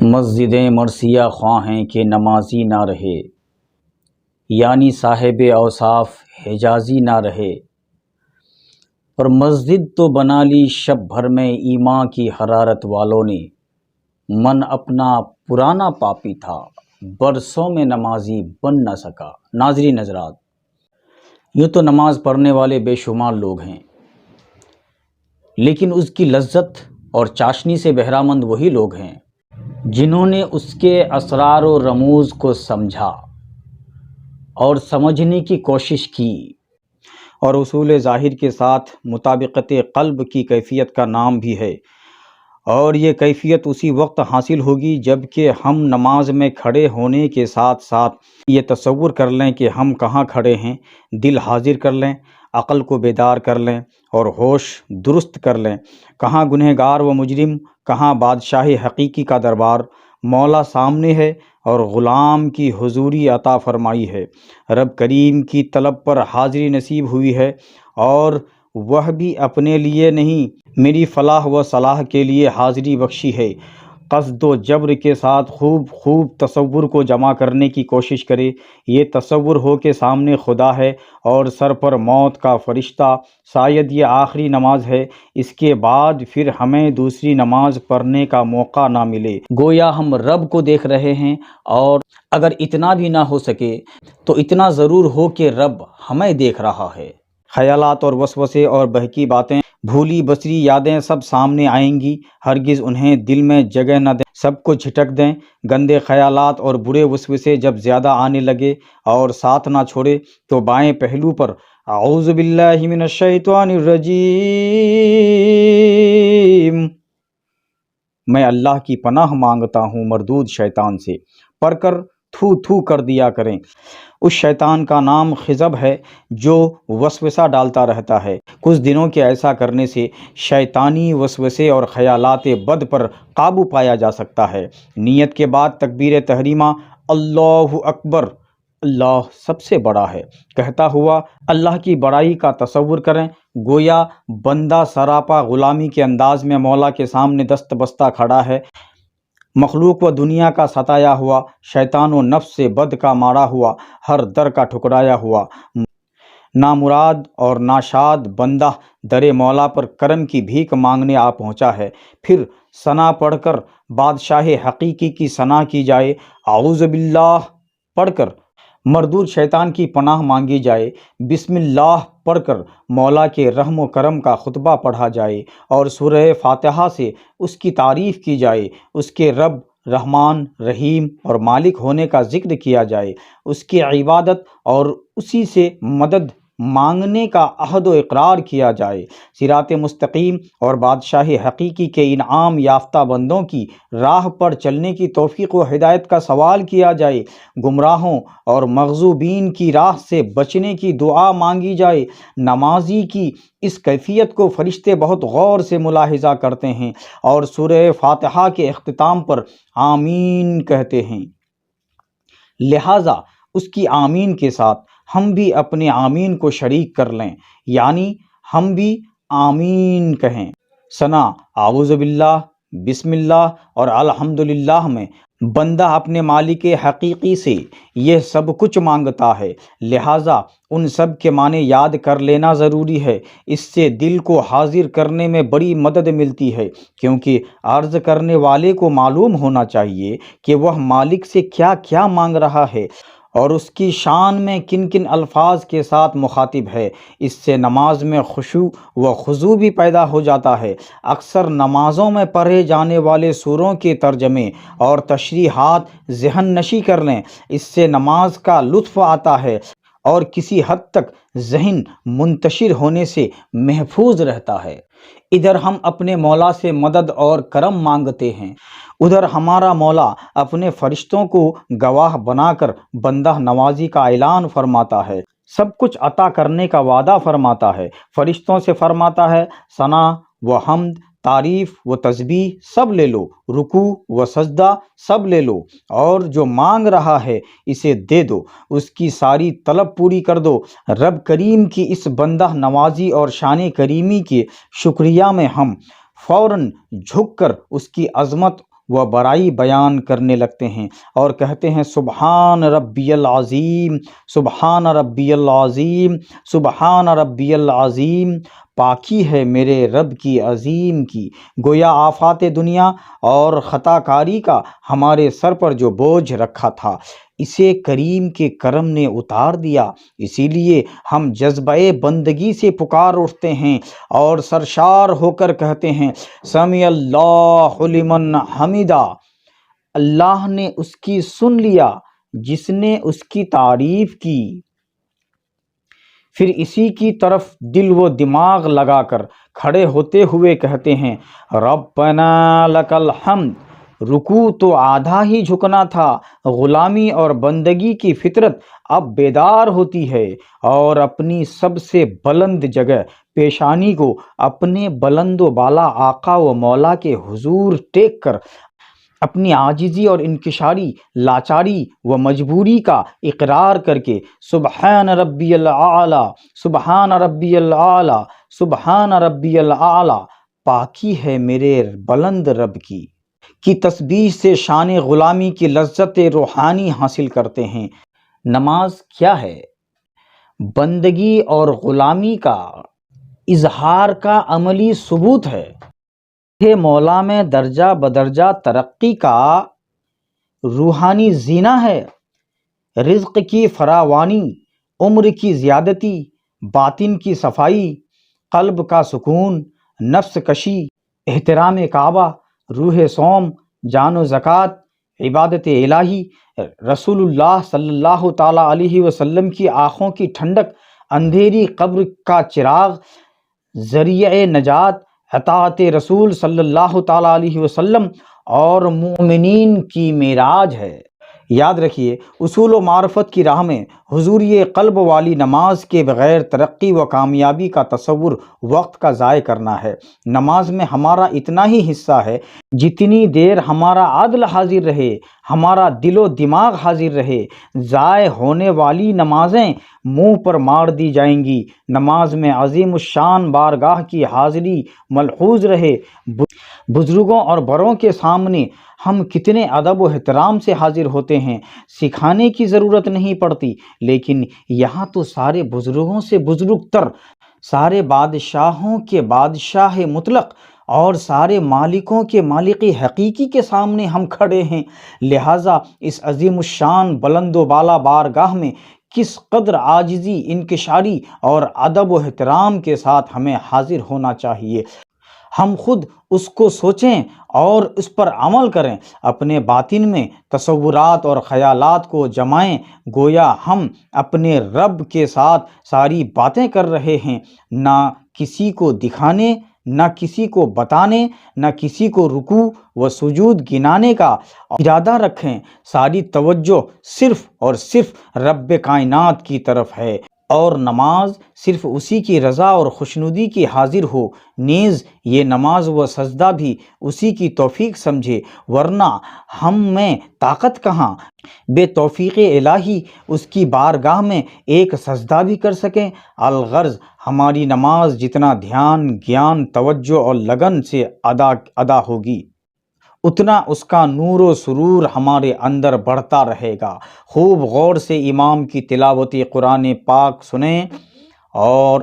مسجدیں مرثیہ خواہ ہیں کہ نمازی نہ رہے، یعنی صاحب اوصاف حجازی نہ رہے، اور مسجد تو بنا لی شب بھر میں ایمان کی حرارت والوں نے، من اپنا پرانا پاپی تھا برسوں میں نمازی بن نہ سکا۔ ناظرین حضرات، یوں تو نماز پڑھنے والے بے شمار لوگ ہیں، لیکن اس کی لذت اور چاشنی سے بہرامند وہی لوگ ہیں جنہوں نے اس کے اسرار و رموز کو سمجھا اور سمجھنے کی کوشش کی، اور اصول ظاہر کے ساتھ مطابقت قلب کی کیفیت کا نام بھی ہے۔ اور یہ کیفیت اسی وقت حاصل ہوگی جب کہ ہم نماز میں کھڑے ہونے کے ساتھ ساتھ یہ تصور کر لیں کہ ہم کہاں کھڑے ہیں، دل حاضر کر لیں، عقل کو بیدار کر لیں اور ہوش درست کر لیں، کہاں گنہگار و مجرم، کہاں بادشاہ حقیقی کا دربار، مولا سامنے ہے اور غلام کی حضوری عطا فرمائی ہے، رب کریم کی طلب پر حاضری نصیب ہوئی ہے، اور وہ بھی اپنے لیے نہیں، میری فلاح و صلاح کے لیے حاضری بخشی ہے۔ قصد و جبر کے ساتھ خوب تصور کو جمع کرنے کی کوشش کرے۔ یہ تصور ہو کہ سامنے خدا ہے اور سر پر موت کا فرشتہ، شاید یہ آخری نماز ہے، اس کے بعد پھر ہمیں دوسری نماز پڑھنے کا موقع نہ ملے، گویا ہم رب کو دیکھ رہے ہیں، اور اگر اتنا بھی نہ ہو سکے تو اتنا ضرور ہو کہ رب ہمیں دیکھ رہا ہے۔ خیالات اور وسوسے اور بہکی باتیں، بھولی بسری یادیں سب سامنے آئیں گی، ہرگز انہیں دل میں جگہ نہ دیں، سب کو جھٹک دیں۔ گندے خیالات اور برے وسوسے جب زیادہ آنے لگے اور ساتھ نہ چھوڑے تو بائیں پہلو پر اعوذ باللہ من الشیطان الرجیم، میں اللہ کی پناہ مانگتا ہوں مردود شیطان سے، پڑھ کر تھو تھو کر دیا کریں۔ اس شیطان کا نام خضب ہے جو وسوسہ ڈالتا رہتا ہے۔ کچھ دنوں کے ایسا کرنے سے شیطانی وسوسے اور خیالات بد پر قابو پایا جا سکتا ہے۔ نیت کے بعد تکبیر تحریمہ، اللہ اکبر، اللہ سب سے بڑا ہے کہتا ہوا اللہ کی بڑائی کا تصور کریں، گویا بندہ سراپا غلامی کے انداز میں مولا کے سامنے دست بستہ کھڑا ہے، مخلوق و دنیا کا ستایا ہوا، شیطان و نفس سے بد کا مارا ہوا، ہر در کا ٹھکرایا ہوا، نامراد اور ناشاد بندہ در مولا پر کرم کی بھیک مانگنے آ پہنچا ہے۔ پھر ثنا پڑھ کر بادشاہ حقیقی کی ثنا کی جائے، اعوذ باللہ پڑھ کر مردود شیطان کی پناہ مانگی جائے، بسم اللہ پڑھ کر مولا کے رحم و کرم کا خطبہ پڑھا جائے، اور سورہ فاتحہ سے اس کی تعریف کی جائے، اس کے رب، رحمان، رحیم اور مالک ہونے کا ذکر کیا جائے، اس کی عبادت اور اسی سے مدد مانگنے کا عہد و اقرار کیا جائے، صراط مستقیم اور بادشاہ حقیقی کے انعام یافتہ بندوں کی راہ پر چلنے کی توفیق و ہدایت کا سوال کیا جائے، گمراہوں اور مغضوبین کی راہ سے بچنے کی دعا مانگی جائے۔ نمازی کی اس کیفیت کو فرشتے بہت غور سے ملاحظہ کرتے ہیں اور سورہ فاتحہ کے اختتام پر آمین کہتے ہیں، لہٰذا اس کی آمین کے ساتھ ہم بھی اپنے آمین کو شریک کر لیں، یعنی ہم بھی آمین کہیں۔ ثنا، اعوذ باللہ، بسم اللہ اور الحمدللہ میں بندہ اپنے مالک حقیقی سے یہ سب کچھ مانگتا ہے، لہٰذا ان سب کے معنی یاد کر لینا ضروری ہے۔ اس سے دل کو حاضر کرنے میں بڑی مدد ملتی ہے، کیونکہ عرض کرنے والے کو معلوم ہونا چاہیے کہ وہ مالک سے کیا کیا مانگ رہا ہے اور اس کی شان میں کن کن الفاظ کے ساتھ مخاطب ہے۔ اس سے نماز میں خشوع و خضوع بھی پیدا ہو جاتا ہے۔ اکثر نمازوں میں پڑھے جانے والے سوروں کے ترجمے اور تشریحات ذہن نشی کر لیں، اس سے نماز کا لطف آتا ہے اور کسی حد تک ذہن منتشر ہونے سے محفوظ رہتا ہے۔ ادھر ہم اپنے مولا سے مدد اور کرم مانگتے ہیں، ادھر ہمارا مولا اپنے فرشتوں کو گواہ بنا کر بندہ نوازی کا اعلان فرماتا ہے، سب کچھ عطا کرنے کا وعدہ فرماتا ہے، فرشتوں سے فرماتا ہے ثنا و حمد، تعریف و تسبیح سب لے لو، رکوع و سجدہ سب لے لو، اور جو مانگ رہا ہے اسے دے دو، اس کی ساری طلب پوری کر دو۔ رب کریم کی اس بندہ نوازی اور شان کریمی کے شکریہ میں ہم فوراً جھک کر اس کی عظمت وہ برائی بیان کرنے لگتے ہیں اور کہتے ہیں سبحان ربی العظیم، سبحان ربی العظیم، سبحان ربی العظیم، پاکی ہے میرے رب کی عظیم کی۔ گویا آفات دنیا اور خطا کاری کا ہمارے سر پر جو بوجھ رکھا تھا اسے کریم کے کرم نے اتار دیا، اسی لیے ہم جذبہ بندگی سے پکار اٹھتے ہیں اور سرشار ہو کر کہتے ہیں سمیع اللہ لمن حمیدہ، اللہ نے اس کی سن لیا جس نے اس کی تعریف کی۔ پھر اسی کی طرف دل و دماغ لگا کر کھڑے ہوتے ہوئے کہتے ہیں ربنا لک الحمد۔ رکوع تو آدھا ہی جھکنا تھا، غلامی اور بندگی کی فطرت اب بیدار ہوتی ہے اور اپنی سب سے بلند جگہ پیشانی کو اپنے بلند و بالا آقا و مولا کے حضور ٹیک کر اپنی عاجزی اور انکساری، لاچاری و مجبوری کا اقرار کر کے سبحان ربی الاعلی، سبحان ربی الاعلی، سبحان ربی الاعلی، پاکی ہے میرے بلند رب کی تسبیح سے شان غلامی کی لذت روحانی حاصل کرتے ہیں۔ نماز کیا ہے؟ بندگی اور غلامی کا اظہار کا عملی ثبوت ہے۔ مولا میں درجہ بدرجہ ترقی کا روحانی زینہ ہے۔ رزق کی فراوانی، عمر کی زیادتی، باطن کی صفائی، قلب کا سکون، نفس کشی، احترام کعبہ، روح صوم، جان و زکوٰۃ، عبادت الہی، رسول اللہ صلی اللہ تعالیٰ علیہ وسلم کی آنکھوں کی ٹھنڈک، اندھیری قبر کا چراغ، ذریعہ نجات، اطاعت رسول صلی اللہ تعالیٰ علیہ وسلم اور مومنین کی معراج ہے۔ یاد رکھیے، اصول و معرفت کی راہ میں حضوری قلب والی نماز کے بغیر ترقی و کامیابی کا تصور وقت کا ضائع کرنا ہے۔ نماز میں ہمارا اتنا ہی حصہ ہے جتنی دیر ہمارا عدل حاضر رہے، ہمارا دل و دماغ حاضر رہے۔ ضائع ہونے والی نمازیں منہ پر مار دی جائیں گی۔ نماز میں عظیم الشان بارگاہ کی حاضری ملحوظ رہے۔ بزرگوں اور بڑوں کے سامنے ہم کتنے ادب و احترام سے حاضر ہوتے ہیں، سکھانے کی ضرورت نہیں پڑتی، لیکن یہاں تو سارے بزرگوں سے بزرگ تر، سارے بادشاہوں کے بادشاہ مطلق اور سارے مالکوں کے مالک حقیقی کے سامنے ہم کھڑے ہیں۔ لہٰذا اس عظیم الشان بلند و بالا بارگاہ میں کس قدر عاجزی، انکساری اور ادب و احترام کے ساتھ ہمیں حاضر ہونا چاہیے، ہم خود اس کو سوچیں اور اس پر عمل کریں۔ اپنے باطن میں تصورات اور خیالات کو جمائیں، گویا ہم اپنے رب کے ساتھ ساری باتیں کر رہے ہیں، نہ کسی کو دکھانے، نہ کسی کو بتانے، نہ کسی کو رکوع و سجود گنانے کا ارادہ رکھیں۔ ساری توجہ صرف اور صرف رب کائنات کی طرف ہے اور نماز صرف اسی کی رضا اور خوشنودی کی حاضر ہو، نیز یہ نماز و سجدہ بھی اسی کی توفیق سمجھے، ورنہ ہم میں طاقت کہاں بے توفیق الہی اس کی بارگاہ میں ایک سجدہ بھی کر سکیں۔ الغرض ہماری نماز جتنا دھیان، گیان، توجہ اور لگن سے ادا ہوگی، اتنا اس کا نور و سرور ہمارے اندر بڑھتا رہے گا۔ خوب غور سے امام کی تلاوت قرآن پاک سنیں اور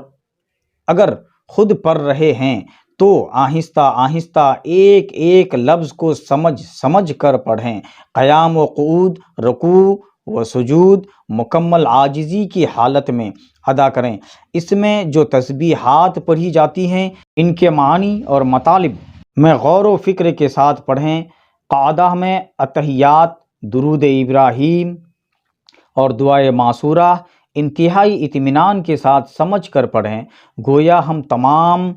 اگر خود پڑھ رہے ہیں تو آہستہ آہستہ ایک ایک لفظ کو سمجھ کر پڑھیں۔ قیام و قعود، رکوع و سجود مکمل عاجزی کی حالت میں ادا کریں۔ اس میں جو تسبیحات پڑھی جاتی ہیں ان کے معنی اور مطالب میں غور و فکر کے ساتھ پڑھیں۔ قاعدہ میں اتحیات، درود ابراہیم اور دعائے معصورہ انتہائی اطمینان کے ساتھ سمجھ کر پڑھیں، گویا ہم تمام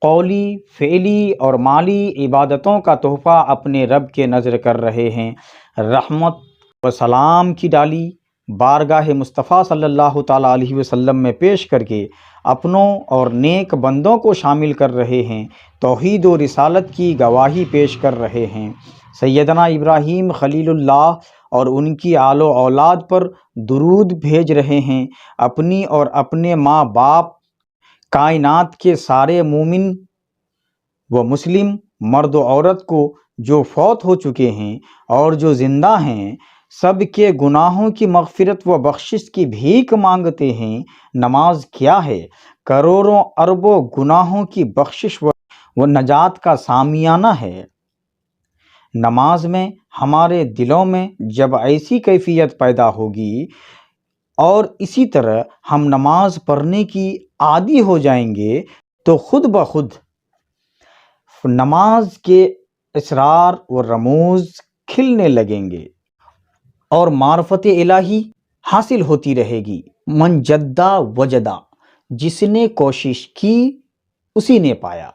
قولی، فعلی اور مالی عبادتوں کا تحفہ اپنے رب کے نذر کر رہے ہیں۔ رحمت و سلام کی ڈالی بارگاہ مصطفیٰ صلی اللہ تعالیٰ علیہ وسلم میں پیش کر کے اپنوں اور نیک بندوں کو شامل کر رہے ہیں، توحید و رسالت کی گواہی پیش کر رہے ہیں، سیدنا ابراہیم خلیل اللہ اور ان کی آل و اولاد پر درود بھیج رہے ہیں، اپنی اور اپنے ماں باپ، کائنات کے سارے مومن و مسلم مرد و عورت کو جو فوت ہو چکے ہیں اور جو زندہ ہیں، سب کے گناہوں کی مغفرت و بخشش کی بھیک مانگتے ہیں۔ نماز کیا ہے؟ کروڑوں اربوں گناہوں کی بخشش و نجات کا سامیانہ ہے۔ نماز میں ہمارے دلوں میں جب ایسی کیفیت پیدا ہوگی اور اسی طرح ہم نماز پڑھنے کی عادی ہو جائیں گے تو خود بخود نماز کے اسرار و رموز کھلنے لگیں گے اور معرفت الہی حاصل ہوتی رہے گی۔ من جدہ وجدہ، جس نے کوشش کی اسی نے پایا۔